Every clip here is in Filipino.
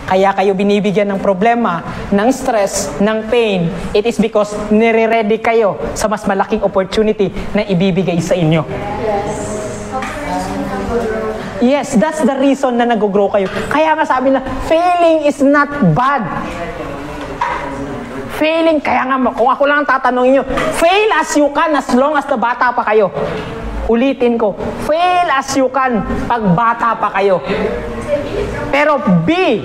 Kaya kayo binibigyan ng problema, ng stress, ng pain. It is because nire-ready kayo sa mas malaking opportunity na ibibigay sa inyo. Yes, that's the reason na nag-grow kayo. Kaya nga sabi na, failing is not bad. Failing, kaya nga, kung ako lang tatanungin nyo, fail as you can as long as the bata pa kayo. Ulitin ko, fail as you can pag bata pa kayo. Pero be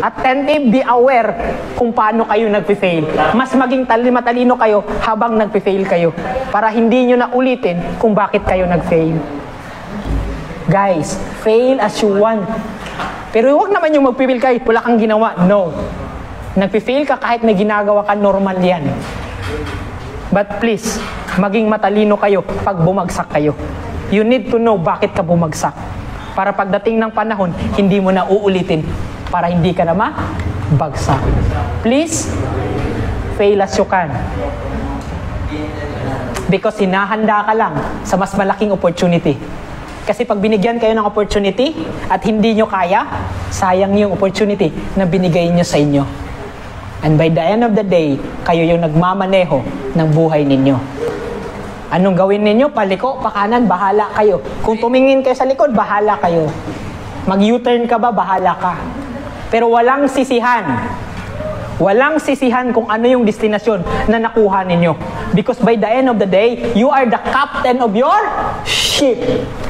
attentive, be aware kung paano kayo nag-fail. Mas maging matalino kayo habang nag-fail kayo para hindi nyo na ulitin kung bakit kayo nag-fail. Guys, fail as you want. Pero huwag naman yung mag-fail kayo, wala kang ginawa. No. Nag-fail ka kahit may ginagawa ka, normal yan. But please, maging matalino kayo pag bumagsak kayo. You need to know bakit ka bumagsak. Para pagdating ng panahon, hindi mo na uulitin para hindi ka na mabagsak. Please, fail as you can. Because hinahanda ka lang sa mas malaking opportunity. Kasi pag binigyan kayo ng opportunity at hindi nyo kaya, sayang yung opportunity na binigay nyo sa inyo. And by the end of the day, kayo yung nagmamaneho ng buhay ninyo. Anong gawin ninyo? Paliko, pakanan, bahala kayo. Kung tumingin kayo sa likod, bahala kayo. Mag-U-turn ka ba? Bahala ka. Pero walang sisihan. Walang sisihan kung ano yung destinasyon na nakuha ninyo. Because by the end of the day, you are the captain of your ship.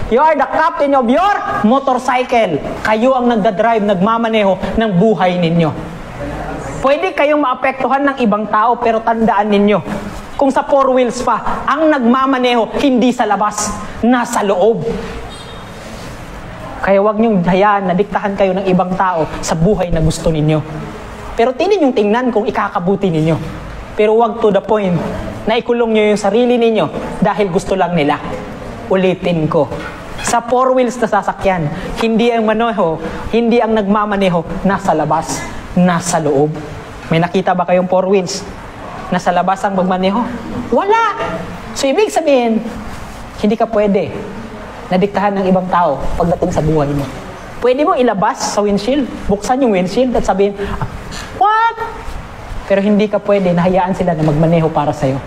You are the captain of your motorcycle. Kayo ang nagdadrive, nagmamaneho ng buhay ninyo. Pwede kayong maapektuhan ng ibang tao, pero tandaan ninyo, kung sa four wheels pa, ang nagmamaneho, hindi sa labas, nasa loob. Kaya wag niyong hayaan na diktahan kayo ng ibang tao sa buhay na gusto ninyo. Pero tingnan yung tingnan kung ikakabuti ninyo. Pero wag to the point na ikulong nyo yung sarili ninyo dahil gusto lang nila. Ulitin ko. Sa four wheels na sasakyan, hindi ang maneho, hindi ang nagmamaneho, nasa labas, nasa loob. May nakita ba kayong four wheels? Nasa labas ang magmaneho? Wala! So, ibig sabihin, hindi ka pwede nadiktahan ng ibang tao pagdating sa buhay mo. Pwede mo ilabas sa windshield, buksan yung windshield at sabihin, what? Pero hindi ka pwede, nahayaan sila na magmaneho para sa'yo.